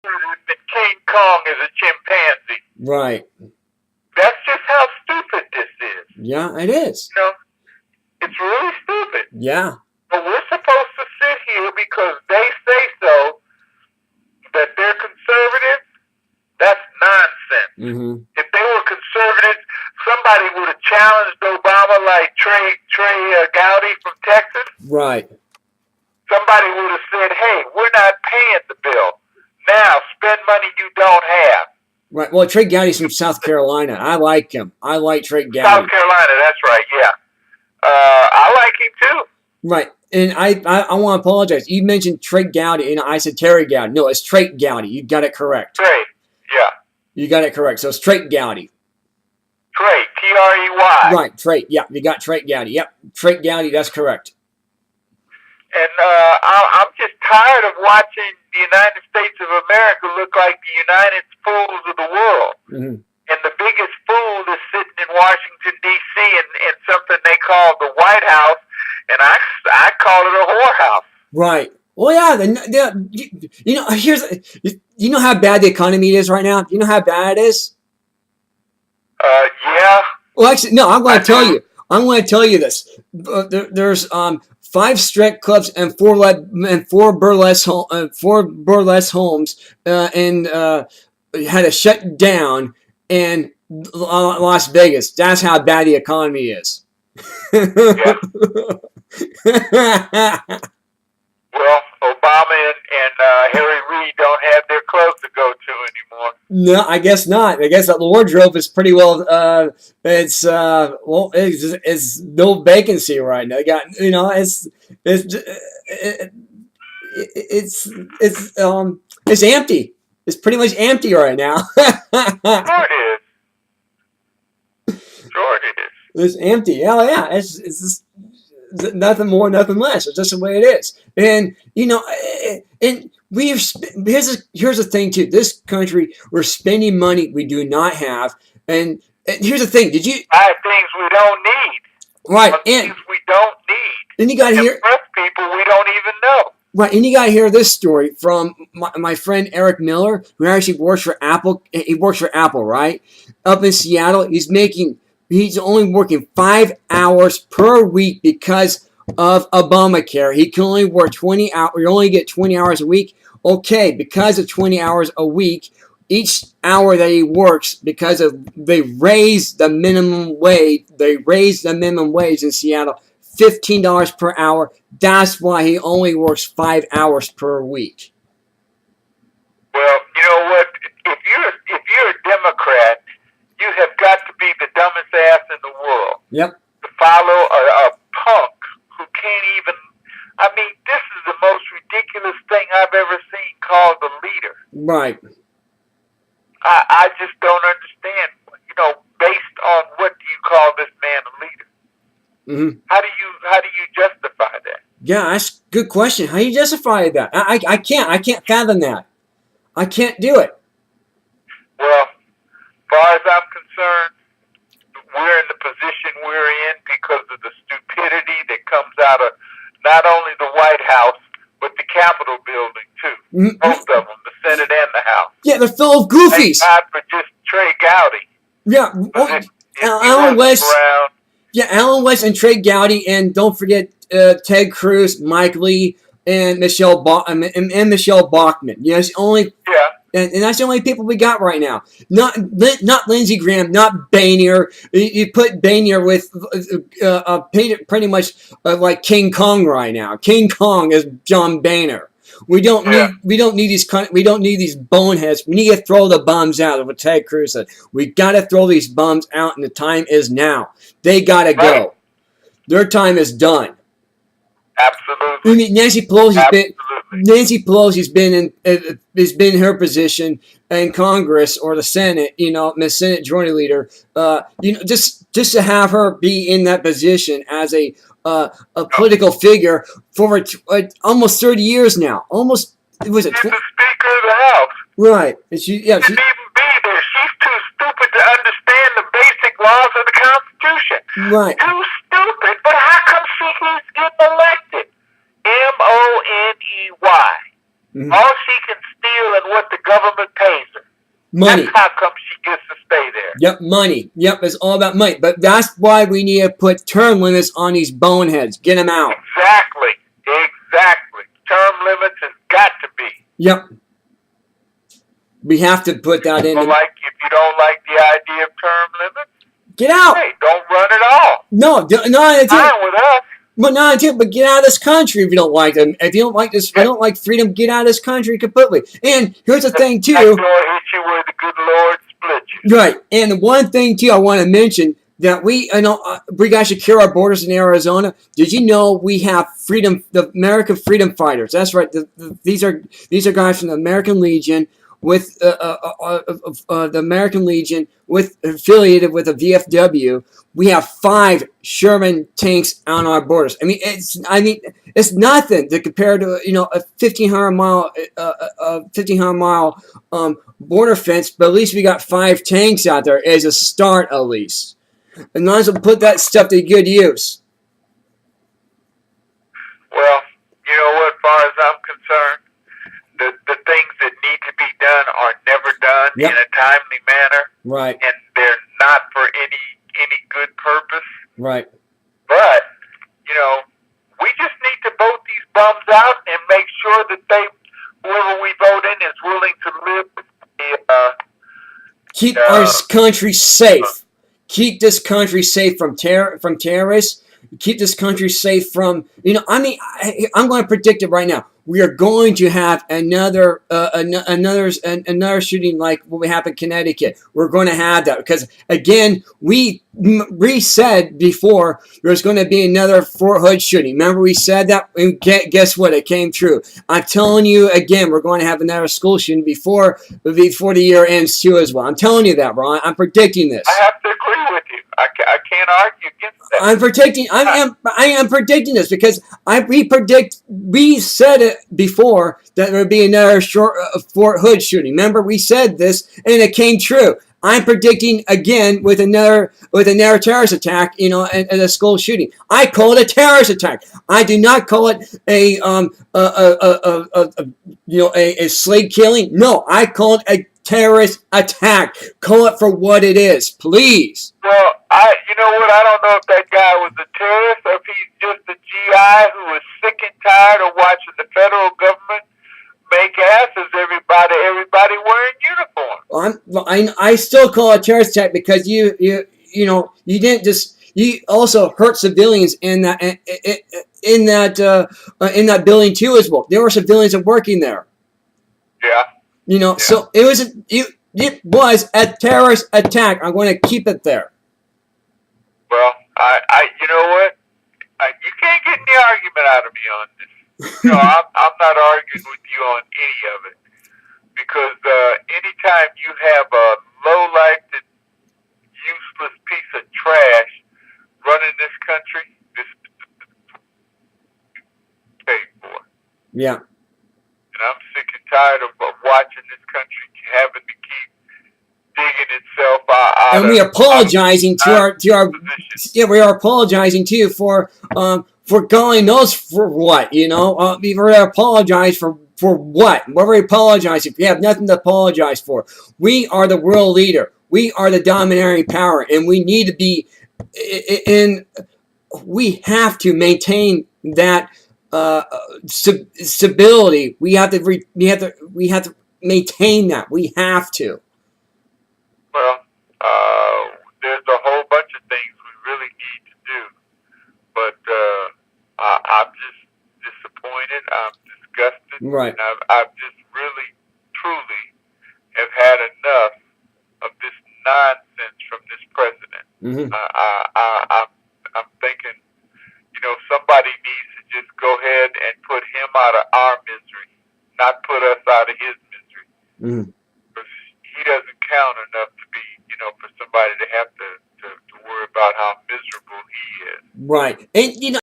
that King Kong is a chimpanzee. Right. That's just how stupid this is. Yeah, it is. You know, it's really stupid. Yeah. But we're supposed to sit here because they say so, that they're conservative. That's nonsense. Mm-hmm. If they were conservative, somebody would have challenged Obama like Trey Gowdy from Texas. Right. Somebody would have said, hey, we're not paying the bill. Now spend money you don't have. Right. Well, Trey Gowdy's from South Carolina. I like him. I like Trey Gowdy. South Carolina, that's right, yeah. I like him too. Right. And I want to apologize. You mentioned Trey Gowdy, and I said Terry Gowdy. No, it's Trey Gowdy. You got it correct. Trey, yeah. You got it correct. So it's Trey Gowdy. Trey, Trey. Right, Trey. Yeah, you got Trey Gowdy. Yep, Trey Gowdy. That's correct. And I'm just tired of watching the United States of America look like the United Fools of the world. Mm-hmm. And the biggest fool is sitting in Washington, D.C. in something they call the White House, and I call it a whorehouse. Right. Well, yeah. You know, you know how bad the economy is right now? You know how bad it is? Yeah. Well, actually, no. I'm going to tell you. I'm going to tell you this. There's 5 strip clubs and 4 burlesque homes, and had to shut down in Las Vegas. That's how bad the economy is. Yeah. Well, Obama and Harry Reid don't have their clubs to go to anymore. No, I guess not. I guess that the wardrobe is pretty well. It's no vacancy right now. They got, you know, it's empty. It's pretty much empty right now. Sure it is. Sure it is. It's empty. Oh yeah, it's just nothing more, nothing less. It's just the way it is. And you know, and here's the thing too. This country, we're spending money we do not have. And here's the thing. Did you buy things we don't need? Right. And things we don't need. And you got to hear people we don't even know. Right, and you got to hear this story from my friend Eric Miller, who actually works for Apple. He works for Apple, right? Up in Seattle, he's only working 5 hours per week because of Obamacare. He can only work 20 hours. You only get 20 hours a week. Okay, because of 20 hours a week, each hour that he works, they raised the minimum wage. They raised the minimum wage in Seattle. $15 per hour. That's why he only works 5 hours per week. Well, you know what? If you're a Democrat, you have got to be the dumbest ass in the world. Yep. To follow a punk who can't even. I mean, this is the most ridiculous thing I've ever seen called a leader. Right. I just don't understand. You know, based on what do you call this man a leader? Mm-hmm. How do you justify that? Yeah, that's a good question. How do you justify that? I can't fathom that. I can't do it. Well, as far as I'm concerned, we're in the position we're in because of the stupidity that comes out of not only the White House, but the Capitol building too. Mm-hmm. Both of them, the Senate and the House. Yeah, they're full of goofies. Thank God for just Trey Gowdy. Yeah, Alan West. Yeah, Alan West and Trey Gowdy, and don't forget Ted Cruz, Mike Lee, and Michelle Bachmann. Yes, and that's the only people we got right now. Not Lindsey Graham, not Boehner. You put Boehner with pretty much like King Kong right now. King Kong is John Boehner. We don't need these boneheads. We need to throw the bums out. That's what Ted Cruz said. We got to throw these bums out, and the time is now. They got to go. Their time is done. Absolutely. I mean, Nancy Pelosi's been in her position in Congress or the Senate. You know, the Senate Majority Leader. Just to have her be in that position as a political figure for almost 30 years now. Almost, was it? She's the Speaker of the House. Right. And she shouldn't even be there. She's too stupid to understand the basic laws of the Constitution. Right. Too stupid. But how come she keeps getting elected? Money. Mm-hmm. All she can steal and what the government pays her. Money. That's how come she gets to stay there. Yep, money. Yep, it's all about money. But that's why we need to put term limits on these boneheads. Get them out. Exactly. Term limits has got to be. Yep. We have to put that in. If you don't like the idea of term limits, get out. Hey, don't run at all. No, Fine with us. But get out of this country if you don't like them. If you don't like this, if you don't like freedom, get out of this country completely. And here's the thing too. That door hit you where the good Lord split you. Right. And one thing too, I want to mention that we got to secure our borders in Arizona. Did you know we have freedom, the American freedom fighters? That's right. These are guys from the American Legion with the American Legion affiliated with the VFW. We have 5 Sherman tanks on our borders. I mean, it's nothing to compare to a 1,500 mile border fence. But at least we got 5 tanks out there as a start, at least. And might as well put that stuff to good use. Well, you know what? As far as I'm concerned, the things that need to be done are never done in a timely manner. Right. And they're not for any good purpose. Right. But, we just need to vote these bums out and make sure that whoever we vote in is willing to live keep our country safe. Keep this country safe from terrorists. Keep this country safe from, I'm going to predict it right now. We are going to have another shooting like what we have in Connecticut. We're going to have that because, again, we said before there's going to be another Fort Hood shooting. Remember we said that? And guess what? It came true. I'm telling you again, we're going to have another school shooting before the year ends too as well. I'm telling you that, Ron. I'm predicting this. I have to agree with you. I can't argue against that. I am predicting this because we said it before that there would be another Fort Hood shooting. Remember we said this and it came true. I'm predicting again with another terrorist attack, and a school shooting. I call it a terrorist attack. I do not call it a slave killing. No, I call it a terrorist attack. Call it for what it is, please. Well, you know what? I don't know if that guy was a terrorist or if he's just a GI who was sick and tired of watching the federal government make asses everybody wearing uniforms. I still call it a terrorist attack because you didn't just, you also hurt civilians in that building too as well. There were civilians working there. Yeah. So it was a terrorist attack. I'm going to keep it there. Well, you know what? You can't get any argument out of me on this. I'm not arguing with you on any of it because anytime you have a low-life, useless piece of trash running this country, this paid for. Yeah. And I'm sick and tired of watching this country having to keep digging itself out. And we are apologizing we are apologizing to you for going those for what, we apologize for what? What are we apologizing for? We have nothing to apologize for. We are the world leader. We are the domineering power, and we need to be we have to maintain that stability. We have to maintain that. We have to. Well, there's a whole bunch of things we really need to do, but I'm just disappointed. I'm disgusted. Right. And I've just really, truly have had enough of this nonsense from this president. Mm-hmm. I'm thinking, somebody needs to just go ahead and put him out of our misery, not put us out of his misery. Mm-hmm. Because he doesn't count enough to be, for somebody to have to worry about how miserable he is. Right. And,